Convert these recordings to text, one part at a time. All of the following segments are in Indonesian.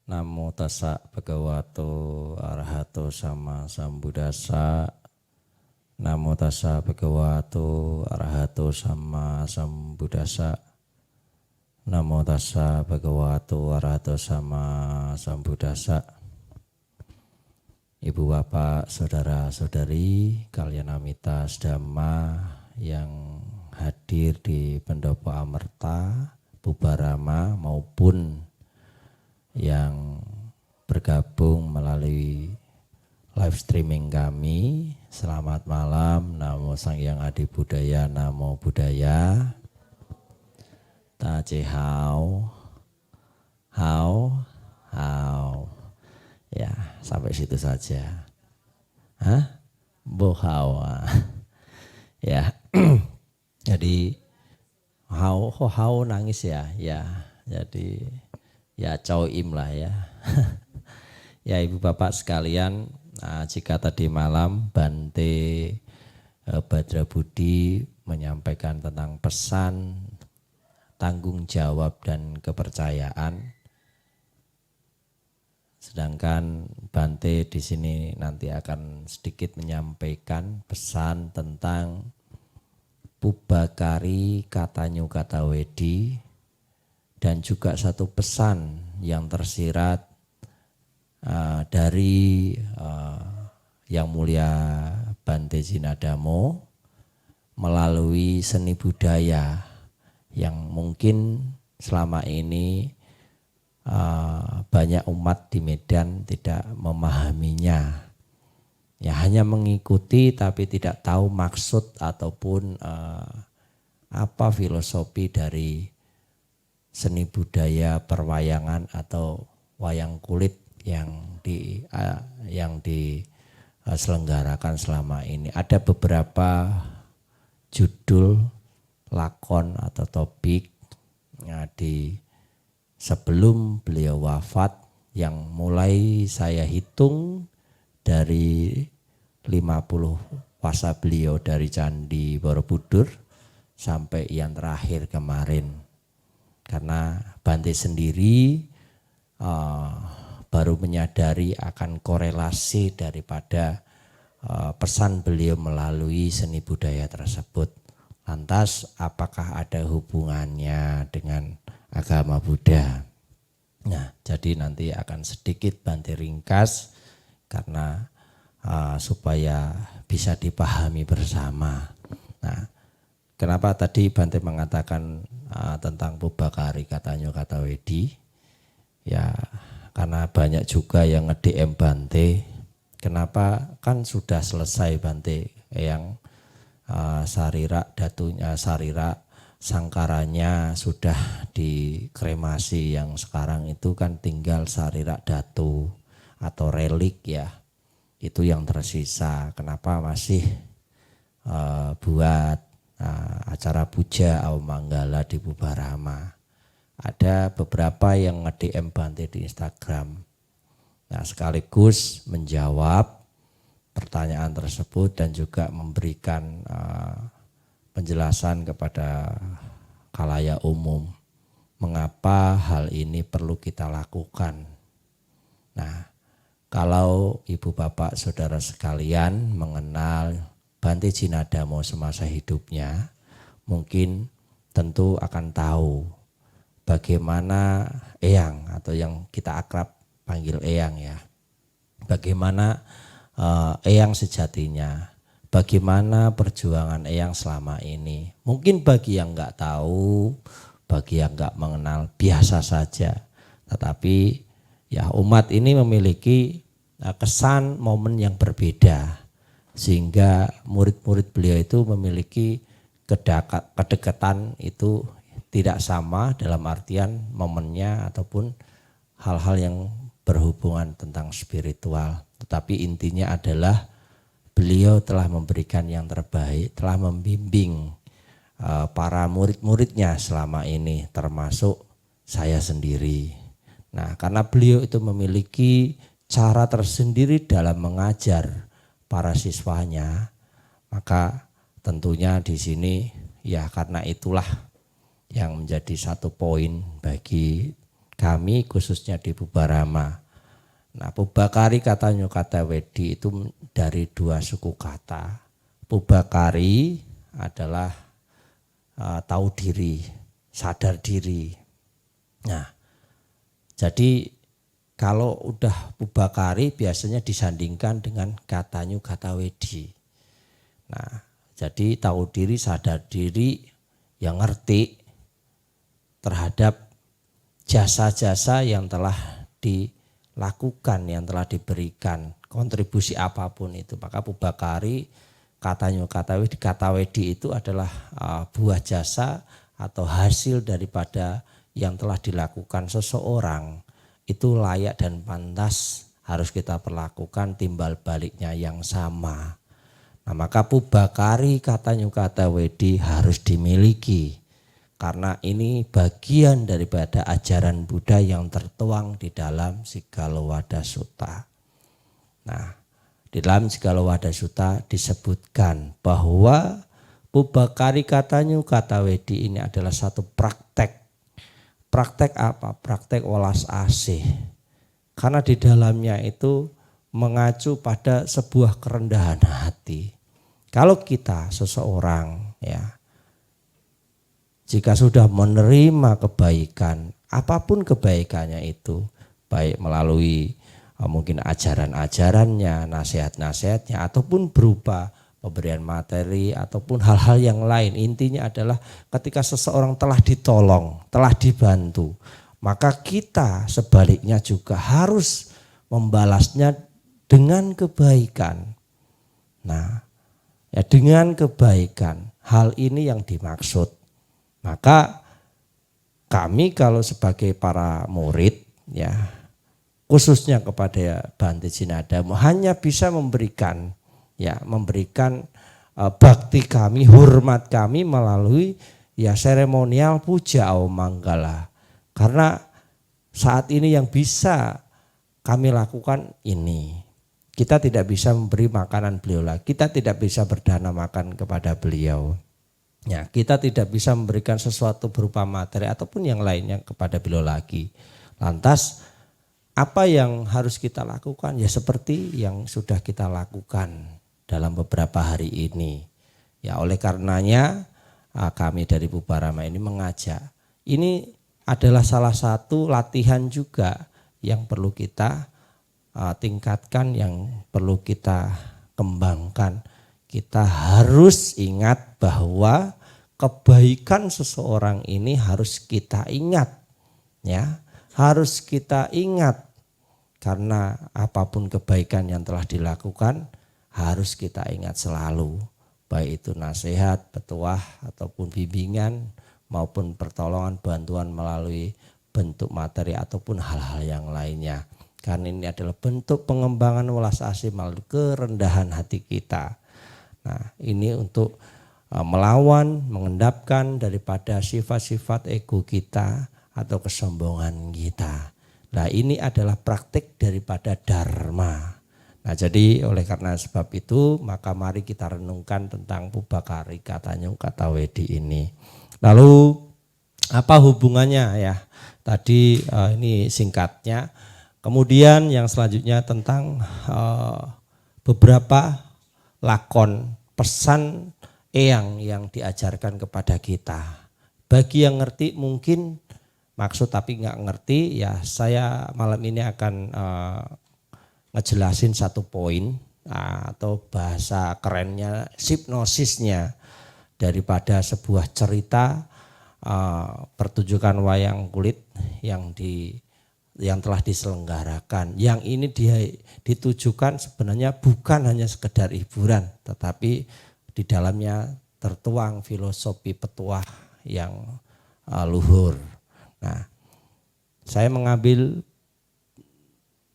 Namo tassa bhagavato arahato sama sambuddhassa. Namo tassa bhagavato arahato sama sambuddhassa. Namo tassa bhagavato arahato sama sambuddhassa. Ibu bapak, saudara-saudari, kalyanamita sedhamma yang hadir di Pendopo Amerta, Bubarama maupun yang bergabung melalui live streaming kami. Selamat malam, Namo Sang Hyang Adi Budaya, Namo Buddhaya. Ta che hao, hao, hao. Ya, sampai situ saja. Hah? Bohao. Ya. Jadi hao nangis ya. Ya. Jadi ya coim lah ya. Ya ibu bapak sekalian, jika tadi malam Bante Badra Budi menyampaikan tentang pesan tanggung jawab dan kepercayaan, sedangkan Bante di sini nanti akan sedikit menyampaikan pesan tentang Pubakari Katanyu Katawedi, dan juga satu pesan yang tersirat dari Yang Mulia Bante Jinadamo melalui seni budaya yang mungkin selama ini banyak umat di Medan tidak memahaminya. Ya hanya mengikuti tapi tidak tahu maksud ataupun apa filosofi dari seni budaya perwayangan atau wayang kulit yang diselenggarakan selama ini. Ada beberapa judul lakon atau topik di sebelum beliau wafat yang mulai saya hitung dari 50 puasa beliau dari Candi Borobudur sampai yang terakhir kemarin. Karena Bante sendiri baru menyadari akan korelasi daripada pesan beliau melalui seni budaya tersebut. Lantas apakah ada hubungannya dengan agama Buddha? Nah, jadi nanti akan sedikit Bante ringkas karena supaya bisa dipahami bersama. Nah, kenapa tadi Bante mengatakan tentang Pubakari Katanyu Katawedi? Ya, karena banyak juga yang nge-DM Bante, kenapa kan sudah selesai Bante yang sarira datunya, sarira sangkaranya sudah dikremasi, yang sekarang itu kan tinggal sarira datu atau relik ya, itu yang tersisa. Kenapa masih buat acara puja Aumanggala di Bubarama? Ada beberapa yang nge-DM Bante di Instagram. Nah, sekaligus menjawab pertanyaan tersebut dan juga memberikan penjelasan kepada khalayak umum mengapa hal ini perlu kita lakukan. Nah, kalau ibu bapak saudara sekalian mengenal Bante Jinadamo semasa hidupnya, mungkin tentu akan tahu bagaimana Eyang atau yang kita akrab panggil Eyang ya. Bagaimana Eyang sejatinya, bagaimana perjuangan Eyang selama ini. Mungkin bagi yang enggak tahu, bagi yang enggak mengenal biasa saja. Tetapi ya umat ini memiliki kesan momen yang berbeda. Sehingga murid-murid beliau itu memiliki kedekatan itu tidak sama dalam artian momennya ataupun hal-hal yang berhubungan tentang spiritual. Tetapi intinya adalah beliau telah memberikan yang terbaik, telah membimbing para murid-muridnya selama ini, termasuk saya sendiri. Nah, karena beliau itu memiliki cara tersendiri dalam mengajar para siswanya, maka tentunya di sini ya karena itulah yang menjadi satu poin bagi kami khususnya di Pubarama. Nah, Pubakari kata Nyukata Wedi itu dari dua suku kata. Pubakari adalah tahu diri, sadar diri. Nah, jadi kalau udah Pubakari biasanya disandingkan dengan kata Nyukata Wedi. Nah, jadi tahu diri, sadar diri, yang ngerti terhadap jasa-jasa yang telah dilakukan, yang telah diberikan, kontribusi apapun itu. Maka Pubakari katanya kata wedi itu adalah buah jasa atau hasil daripada yang telah dilakukan seseorang. Itu layak dan pantas harus kita perlakukan timbal baliknya yang sama. Nah, maka Pubakari katanya kata wedi harus dimiliki. Karena ini bagian daripada ajaran Buddha yang tertuang di dalam Sigalowada Sutta. Nah, di dalam Sigalowada Sutta disebutkan bahwa Pubakari katanya kata wedi ini adalah satu praktek. Praktek apa? Praktek welas asih. Karena di dalamnya itu mengacu pada sebuah kerendahan hati. Kalau kita seseorang ya, jika sudah menerima kebaikan, apapun kebaikannya itu, baik melalui mungkin ajaran-ajarannya, nasihat-nasihatnya, ataupun berupa pemberian materi, ataupun hal-hal yang lain. Intinya adalah ketika seseorang telah ditolong, telah dibantu, maka kita sebaliknya juga harus membalasnya dengan kebaikan. Nah, ya dengan kebaikan, hal ini yang dimaksud. Maka kami kalau sebagai para murid ya, khususnya kepada Bhante Jinada hanya bisa memberikan bakti kami, hormat kami melalui ya seremonial puja Awamanggala. Karena saat ini yang bisa kami lakukan ini. Kita tidak bisa memberi makanan beliau lagi, kita tidak bisa berdana makan kepada beliau. Ya, kita tidak bisa memberikan sesuatu berupa materi ataupun yang lainnya kepada beliau lagi. Lantas apa yang harus kita lakukan? Ya seperti yang sudah kita lakukan dalam beberapa hari ini. Ya oleh karenanya kami dari Pubarama ini mengajak. Ini adalah salah satu latihan juga yang perlu kita tingkatkan, yang perlu kita kembangkan. Kita harus ingat bahwa kebaikan seseorang ini harus kita ingat, ya, harus kita ingat karena apapun kebaikan yang telah dilakukan harus kita ingat selalu, baik itu nasihat, petuah ataupun bimbingan maupun pertolongan bantuan melalui bentuk materi ataupun hal-hal yang lainnya. Karena ini adalah bentuk pengembangan welas asih melalui kerendahan hati kita. Nah, ini untuk melawan, mengendapkan daripada sifat-sifat ego kita atau kesombongan kita. Nah, ini adalah praktik daripada dharma. Nah, jadi oleh karena sebab itu maka mari kita renungkan tentang Pubakari katanya kata wedi ini. Lalu apa hubungannya ya? Tadi ini singkatnya. Kemudian yang selanjutnya tentang beberapa lakon pesan eyang yang diajarkan kepada kita. Bagi yang ngerti mungkin maksud tapi nggak ngerti ya, saya malam ini akan ngejelasin satu poin atau bahasa kerennya hipnosisnya daripada sebuah cerita pertunjukan wayang kulit yang telah diselenggarakan. Yang ini ditujukan sebenarnya bukan hanya sekedar hiburan, tetapi di dalamnya tertuang filosofi petuah yang luhur. Nah, saya mengambil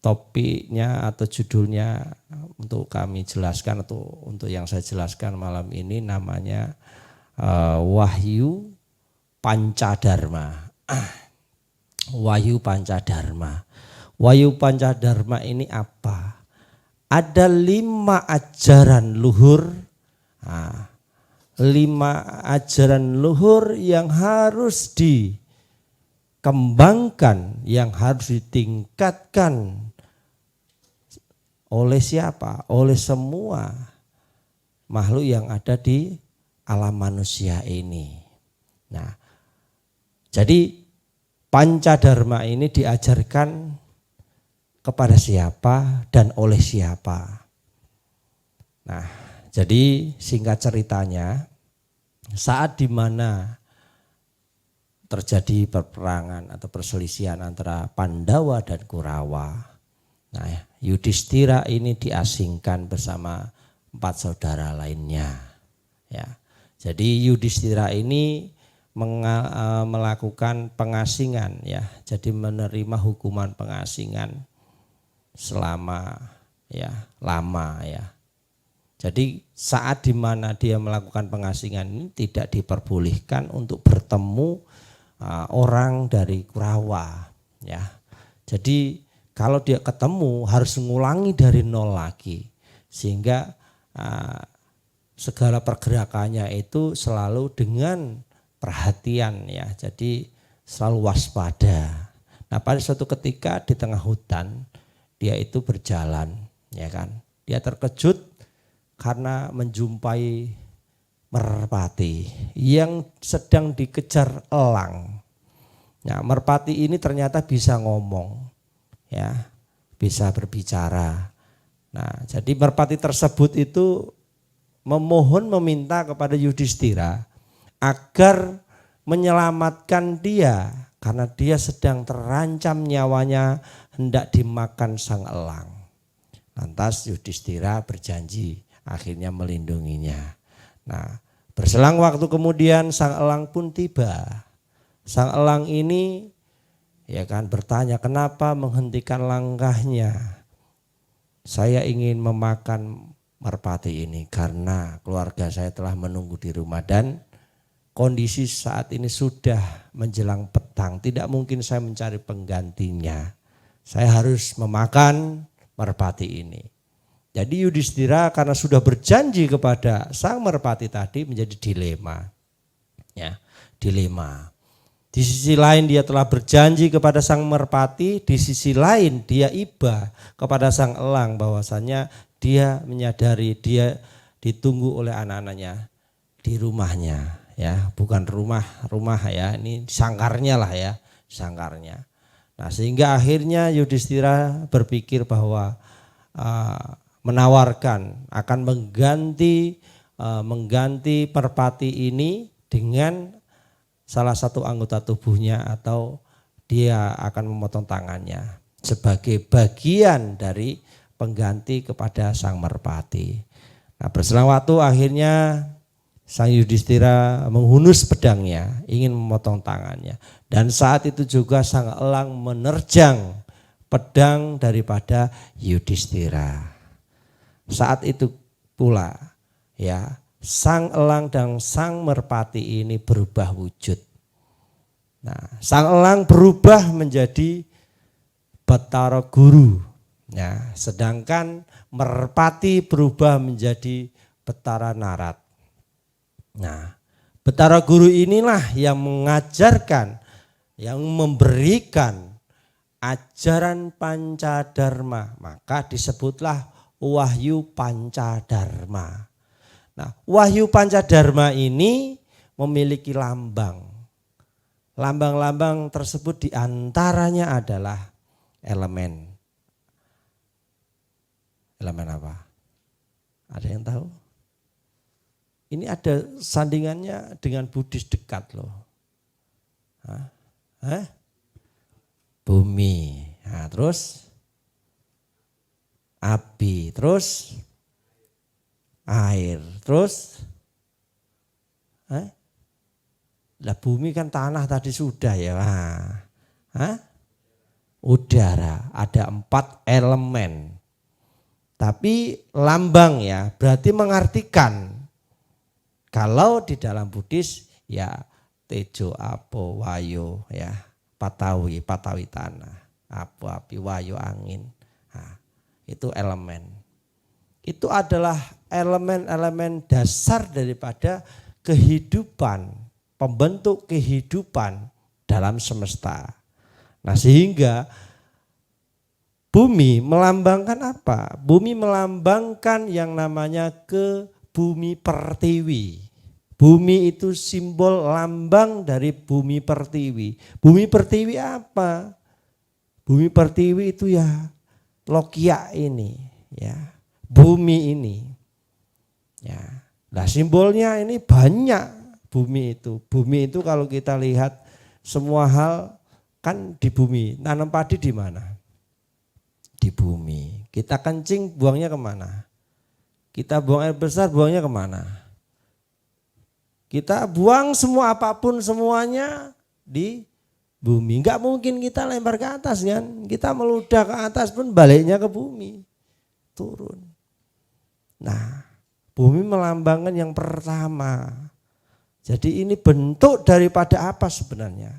topiknya atau judulnya untuk kami jelaskan atau untuk yang saya jelaskan malam ini namanya Wahyu Pancadharma. Wahyu Pancadharma. Wahyu Pancadharma ini apa? Ada 5 ajaran luhur. 5 ajaran luhur yang harus kembangkan, yang harus ditingkatkan oleh siapa? Oleh semua makhluk yang ada di alam manusia ini. Nah, jadi Pancadharma ini diajarkan kepada siapa dan oleh siapa. Nah, jadi singkat ceritanya, saat dimana terjadi peperangan atau perselisihan antara Pandawa dan Kurawa, nah Yudhistira ini diasingkan bersama 4 saudara lainnya. Ya, jadi Yudhistira ini melakukan pengasingan, ya, jadi menerima hukuman pengasingan selama lama ya. Jadi saat dimana dia melakukan pengasingan ini tidak diperbolehkan untuk bertemu orang dari Kurawa ya. Jadi kalau dia ketemu harus mengulangi dari nol lagi, sehingga segala pergerakannya itu selalu dengan perhatian ya, jadi selalu waspada. Nah, pada suatu ketika di tengah hutan dia itu berjalan, ya kan? Dia terkejut karena menjumpai merpati yang sedang dikejar elang. Nah, merpati ini ternyata bisa ngomong, ya, bisa berbicara. Nah, jadi merpati tersebut itu memohon meminta kepada Yudhistira agar menyelamatkan dia karena dia sedang terancam nyawanya hendak dimakan sang elang. Lantas Yudhistira berjanji akhirnya melindunginya. Nah, berselang waktu kemudian sang elang pun tiba. Sang elang ini ya kan bertanya, kenapa menghentikan langkahnya? Saya ingin memakan merpati ini karena keluarga saya telah menunggu di rumah dan kondisi saat ini sudah menjelang petang, tidak mungkin saya mencari penggantinya. Saya harus memakan merpati ini. Jadi Yudhistira karena sudah berjanji kepada sang merpati tadi menjadi dilema. Ya, dilema. Di sisi lain dia telah berjanji kepada sang merpati, di sisi lain dia iba kepada sang elang bahwasanya dia menyadari dia ditunggu oleh anak-anaknya di rumahnya. Ya, bukan rumah ya, ini sangkarnya lah ya, sangkarnya. Nah, sehingga akhirnya Yudhistira berpikir bahwa menawarkan akan mengganti merpati ini dengan salah satu anggota tubuhnya atau dia akan memotong tangannya sebagai bagian dari pengganti kepada sang merpati. Nah, berselang waktu akhirnya sang Yudhistira menghunus pedangnya, ingin memotong tangannya. Dan saat itu juga sang elang menerjang pedang daripada Yudhistira. Saat itu pula ya, sang elang dan sang merpati ini berubah wujud. Nah, sang elang berubah menjadi Batara Guru. Nah, sedangkan merpati berubah menjadi Betara Narat. Nah, Betara Guru inilah yang mengajarkan, yang memberikan ajaran Pancadharma, maka disebutlah Wahyu Pancadharma. Nah, Wahyu Pancadharma ini memiliki lambang. Lambang-lambang tersebut diantaranya adalah elemen. Elemen apa? Ada yang tahu? Ini ada sandingannya dengan Buddhis dekat loh. Hah? Bumi. Nah, terus api, terus air, terus lah bumi kan tanah tadi sudah ya. Udara, ada 4 elemen. Tapi lambang ya berarti mengartikan. Kalau di dalam Buddhis ya tejo, apo, wayo ya, patawi tanah, apo, api, wayo, angin. Nah, itu elemen. Itu adalah elemen-elemen dasar daripada kehidupan, pembentuk kehidupan dalam semesta. Nah sehingga bumi melambangkan apa? Bumi melambangkan yang namanya ke bumi pertiwi. Bumi itu simbol lambang dari bumi pertiwi. Bumi pertiwi apa? Bumi pertiwi itu ya Lokia ini, ya bumi ini. Ya, nah simbolnya ini banyak bumi itu. Bumi itu kalau kita lihat semua hal kan di bumi. Nanam padi di mana? Di bumi. Kita kencing buangnya kemana? Kita buang air besar buangnya kemana? Kita buang semua apapun semuanya di bumi. Enggak mungkin kita lempar ke atas kan. Kita meludah ke atas pun baliknya ke bumi. Turun. Nah bumi melambangkan yang pertama. Jadi ini bentuk daripada apa sebenarnya?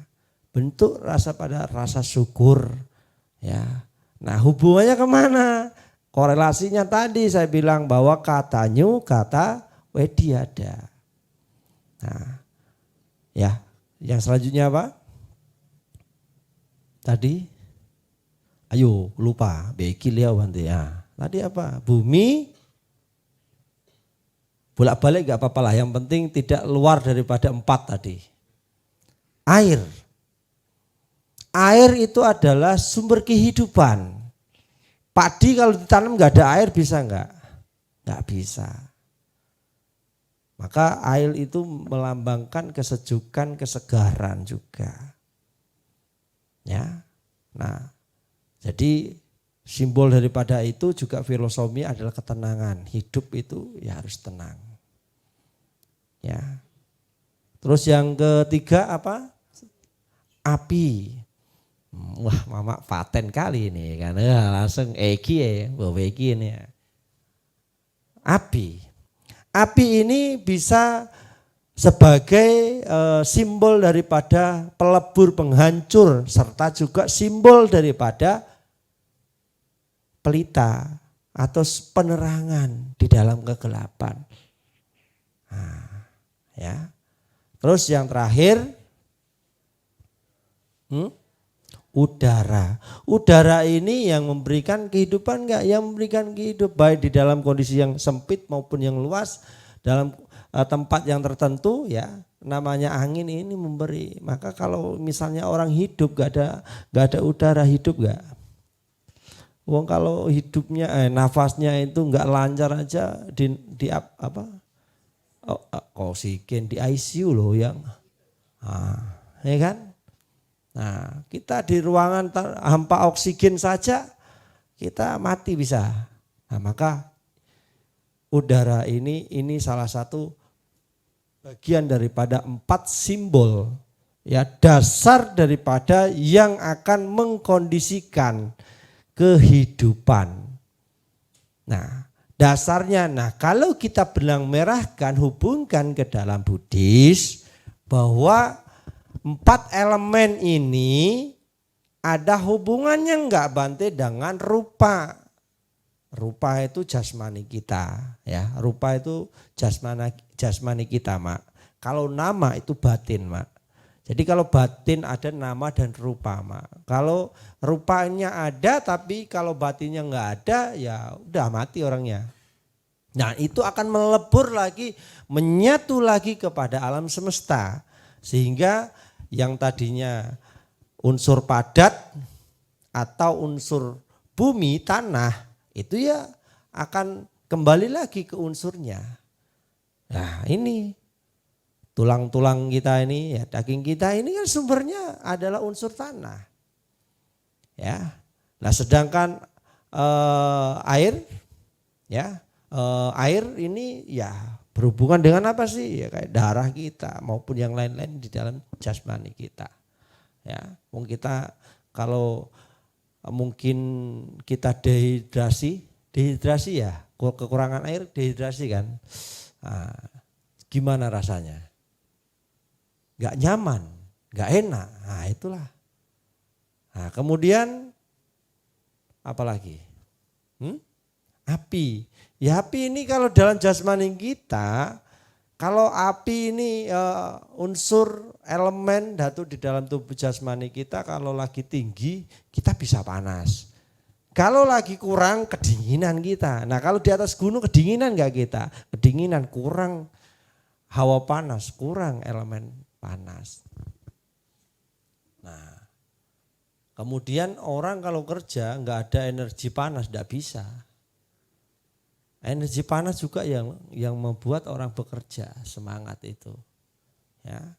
Bentuk rasa syukur. Ya. Nah hubungannya kemana? Korelasinya tadi saya bilang bahwa kata nyu, kata wediada. Nah, ya, yang selanjutnya apa? Tadi, ayo lupa, beki liau nanti ya. Tadi apa? Bumi, bolak-balik gak apa-apa lah. Yang penting tidak luar daripada 4 tadi. Air. Air itu adalah sumber kehidupan. Padi kalau ditanam gak ada air bisa enggak? Gak bisa. Maka air itu melambangkan kesejukan, kesegaran juga. Ya. Nah, jadi simbol daripada itu juga filosofi adalah ketenangan. Hidup itu ya harus tenang. Ya. Terus yang ketiga apa? Api. Wah, mama paten kali ini kan. Langsung Eki ya, bawa Eki ini ya. Api. Api ini bisa sebagai simbol daripada pelebur, penghancur, serta juga simbol daripada pelita atau penerangan di dalam kegelapan. Nah, ya. Terus yang terakhir, udara. Udara ini yang memberikan kehidupan enggak? Yang memberikan kehidupan baik di dalam kondisi yang sempit maupun yang luas, dalam tempat yang tertentu ya, namanya angin ini memberi. Maka kalau misalnya orang hidup enggak ada udara, hidup enggak? Wong kalau hidupnya nafasnya itu enggak lancar aja di apa? Oksigen di ICU loh yang. Ya kan? Nah, kita di ruangan hampa oksigen saja kita mati bisa. Nah, maka udara ini salah satu bagian daripada 4 simbol ya, dasar daripada yang akan mengkondisikan kehidupan. Nah, dasarnya kalau kita benang merahkan, hubungkan ke dalam Buddhis bahwa 4 elemen ini ada hubungannya enggak Bante dengan rupa. Rupa itu jasmani kita ya. Rupa itu jasmani kita, Mak. Kalau nama itu batin, Mak. Jadi kalau batin ada nama dan rupa, Mak. Kalau rupanya ada tapi kalau batinnya enggak ada ya udah mati orangnya. Nah, itu akan melebur lagi, menyatu lagi kepada alam semesta. Sehingga yang tadinya unsur padat atau unsur bumi, tanah, itu ya akan kembali lagi ke unsurnya. Nah ini tulang-tulang kita ini, ya daging kita ini kan sumbernya adalah unsur tanah. Ya, nah sedangkan air, ya air ini ya berhubungan dengan apa sih? Ya kayak darah kita maupun yang lain-lain di dalam jasmani kita. Ya, kita kalau mungkin kita dehidrasi ya, kekurangan air, dehidrasi kan. Nah, gimana rasanya? Gak nyaman, gak enak. Nah, itulah. Nah, kemudian apa lagi? Api. Ya api ini kalau dalam jasmani kita, Kalau api ini unsur elemen dhatu di dalam tubuh jasmani kita, kalau lagi tinggi kita bisa panas. Kalau lagi kurang kedinginan kita. Nah kalau di atas gunung kedinginan enggak kita? Kedinginan, kurang hawa panas, kurang elemen panas. Nah kemudian orang kalau kerja enggak ada energi panas, enggak bisa. Energi panas juga yang membuat orang bekerja, semangat itu. Ya.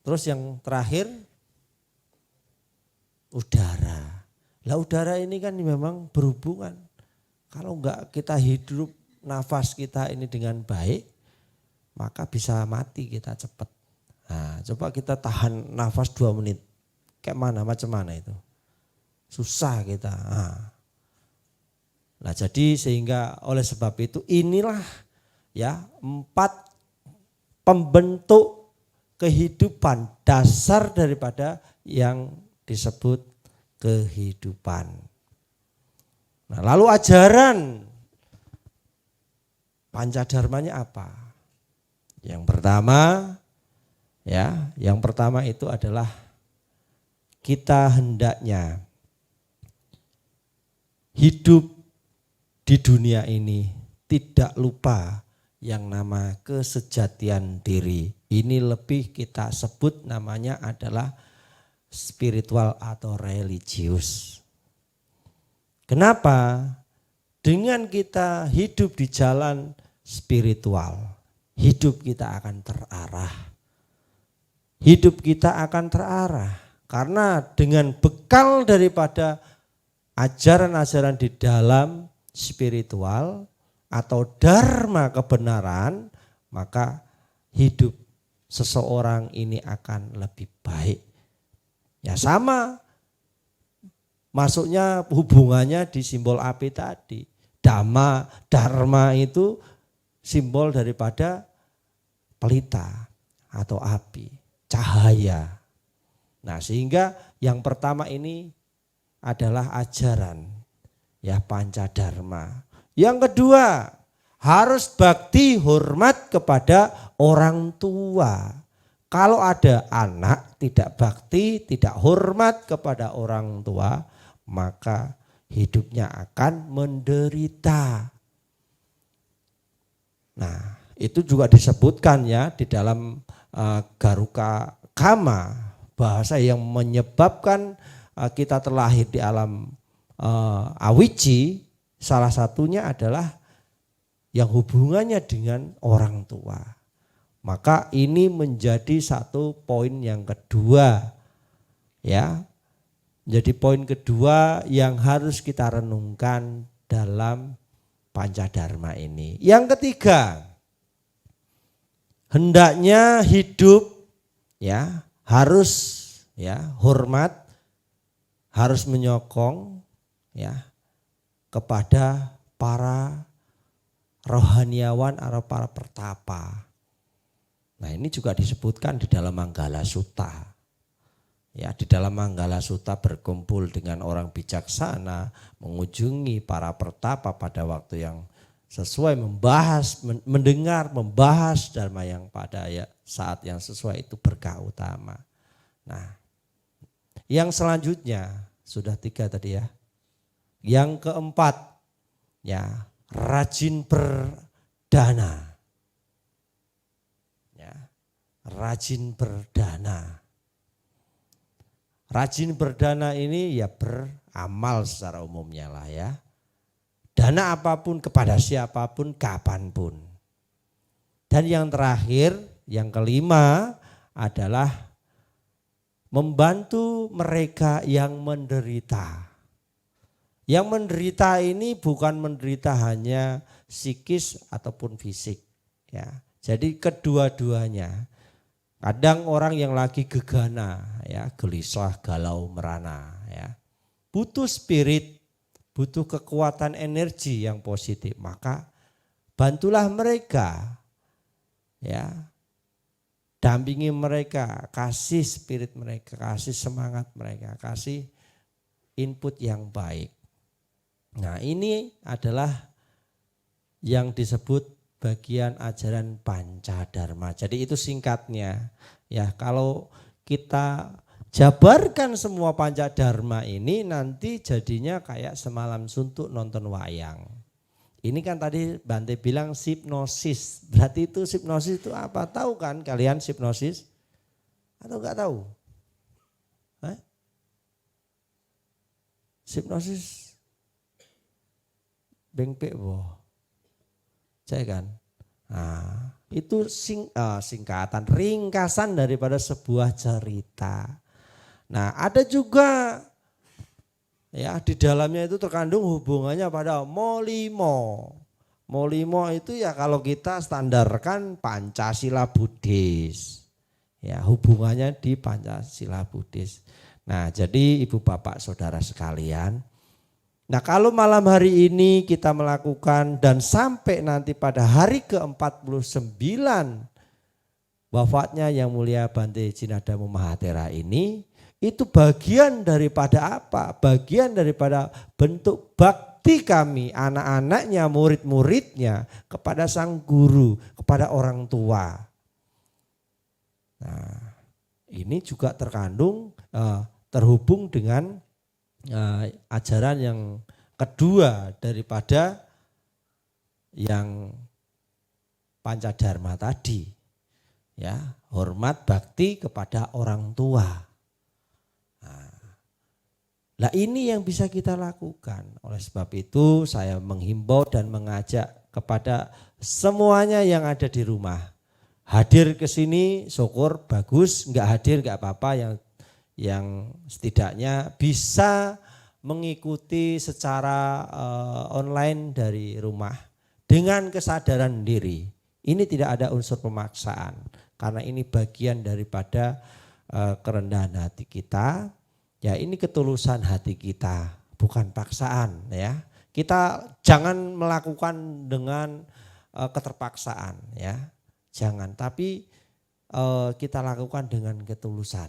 Terus yang terakhir udara. Lah udara ini kan memang berhubungan. Kalau enggak kita hidup nafas kita ini dengan baik, maka bisa mati kita cepat. Nah, coba kita tahan nafas 2 menit. Kayak mana, macam mana itu? Susah kita. Nah jadi sehingga oleh sebab itu inilah ya 4 pembentuk kehidupan dasar daripada yang disebut kehidupan. Nah, lalu ajaran Pancadharmanya apa? Yang pertama itu adalah kita hendaknya hidup di dunia ini tidak lupa yang nama kesejatian diri. Ini lebih kita sebut namanya adalah spiritual atau religius. Kenapa? Dengan kita hidup di jalan spiritual, hidup kita akan terarah. Hidup kita akan terarah karena dengan bekal daripada ajaran-ajaran di dalam spiritual atau dharma kebenaran, maka hidup seseorang ini akan lebih baik. Ya sama, masuknya hubungannya di simbol api tadi. Dharma itu simbol daripada pelita atau api, cahaya. Nah sehingga yang pertama ini adalah ajaran ya Pancadharma. Yang kedua harus bakti hormat kepada orang tua. Kalau ada anak tidak bakti, tidak hormat kepada orang tua, maka hidupnya akan menderita. Nah, itu juga disebutkan ya di dalam Garuka Kama, bahasa yang menyebabkan kita terlahir di alam awiji, salah satunya adalah yang hubungannya dengan orang tua. Maka ini menjadi satu poin yang kedua ya. Jadi poin kedua yang harus kita renungkan dalam Pancadharma ini. Yang ketiga, hendaknya hidup ya harus ya hormat, harus menyokong ya kepada para rohaniawan atau para pertapa. Nah ini juga disebutkan di dalam Manggala Sutta. Ya di dalam Manggala Sutta berkumpul dengan orang bijaksana, mengunjungi para pertapa pada waktu yang sesuai, membahas dharma yang pada saat yang sesuai itu berkah utama. Nah yang selanjutnya sudah 3 tadi ya. Yang keempat ya rajin berdana. Rajin berdana. Rajin berdana ini ya beramal secara umumnya lah ya. Dana apapun kepada siapapun kapanpun. Dan yang terakhir, yang kelima adalah membantu mereka yang menderita. Yang menderita ini bukan menderita hanya psikis ataupun fisik ya. Jadi kedua-duanya. Kadang orang yang lagi gegana, ya, gelisah, galau, merana, ya, butuh spirit, butuh kekuatan energi yang positif. Maka bantulah mereka, ya, dampingi mereka, kasih spirit mereka, kasih semangat mereka, kasih input yang baik. Nah ini adalah yang disebut bagian ajaran Pancadharma. Jadi itu singkatnya. Ya, kalau kita jabarkan semua Pancadharma ini nanti jadinya kayak semalam suntuk nonton wayang. Ini kan tadi Bante bilang hipnosis. Berarti itu hipnosis itu apa? Tahu kan kalian hipnosis? Atau enggak tahu? Hipnosis bengpek boh. Saya kan. Nah, itu singkatan, ringkasan daripada sebuah cerita. Nah, ada juga ya di dalamnya itu terkandung hubungannya pada Molimo. Molimo itu ya kalau kita standarkan Pancasila Buddhis. Ya, hubungannya di Pancasila Buddhis. Nah, jadi Ibu Bapak Saudara sekalian, nah kalau malam hari ini kita melakukan dan sampai nanti pada hari ke-49 wafatnya Yang Mulia Bante Jinadamu Mahathera ini, itu bagian daripada apa? Bagian daripada bentuk bakti kami, anak-anaknya, murid-muridnya kepada sang guru, kepada orang tua. Nah, ini juga terkandung terhubung dengan ajaran yang kedua daripada yang Pancadharma tadi, ya, hormat bakti kepada orang tua. Nah ini yang bisa kita lakukan. Oleh sebab itu saya menghimbau dan mengajak kepada semuanya yang ada di rumah, hadir ke sini syukur bagus, enggak hadir enggak apa-apa, yang setidaknya bisa mengikuti secara online dari rumah dengan kesadaran diri. Ini tidak ada unsur pemaksaan karena ini bagian daripada kerendahan hati kita. Ya, ini ketulusan hati kita, bukan paksaan ya. Kita jangan melakukan dengan keterpaksaan ya. Jangan, tapi kita lakukan dengan ketulusan.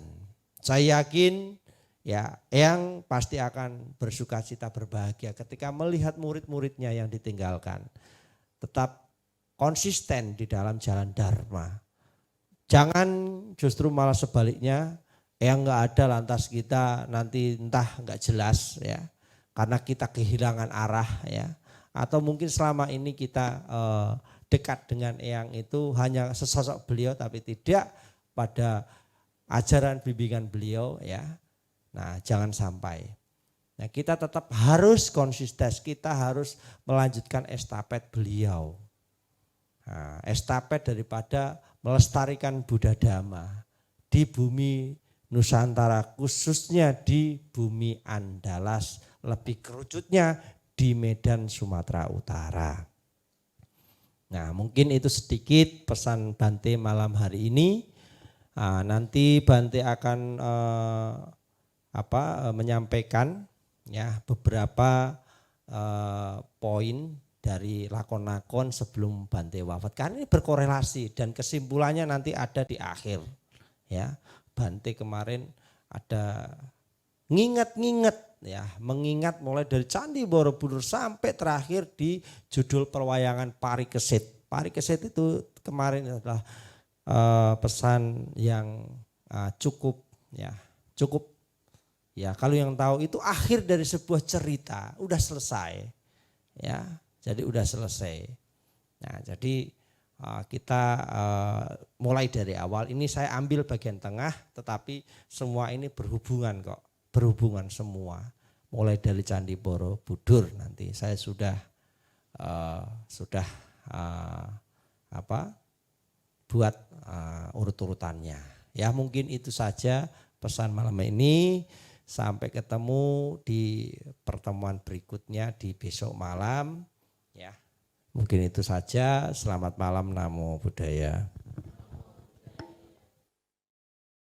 Saya yakin ya Eyang pasti akan bersukacita berbahagia ketika melihat murid-muridnya yang ditinggalkan tetap konsisten di dalam jalan Dharma. Jangan justru malah sebaliknya, Eyang nggak ada lantas kita nanti entah nggak jelas ya, karena kita kehilangan arah ya, atau mungkin selama ini kita dekat dengan Eyang itu hanya sesosok beliau tapi tidak pada ajaran bimbingan beliau ya. Nah, jangan sampai. Nah, kita tetap harus konsisten, kita harus melanjutkan estafet beliau. Nah, estafet daripada melestarikan Buddha Dhamma di bumi Nusantara, khususnya di bumi Andalas, lebih kerucutnya di Medan Sumatera Utara. Nah, mungkin itu sedikit pesan Bante malam hari ini. Nanti Bante akan menyampaikan ya beberapa poin dari lakon-lakon sebelum Bante wafat. Karena ini berkorelasi dan kesimpulannya nanti ada di akhir. Ya, Bante kemarin ada nginget-nginget ya, mengingat mulai dari Candi Borobudur sampai terakhir di judul perwayangan Parikesit. Parikesit itu kemarin adalah pesan yang cukup ya kalau yang tahu itu akhir dari sebuah cerita udah selesai ya, jadi udah selesai. Nah, jadi kita mulai dari awal ini saya ambil bagian tengah, tetapi semua ini berhubungan kok, berhubungan semua mulai dari Candi Borobudur. Nanti saya sudah buat urut-urutannya. Ya, mungkin itu saja pesan malam ini. Sampai ketemu di pertemuan berikutnya di besok malam. Ya, mungkin itu saja. Selamat malam, Namo Buddhaya.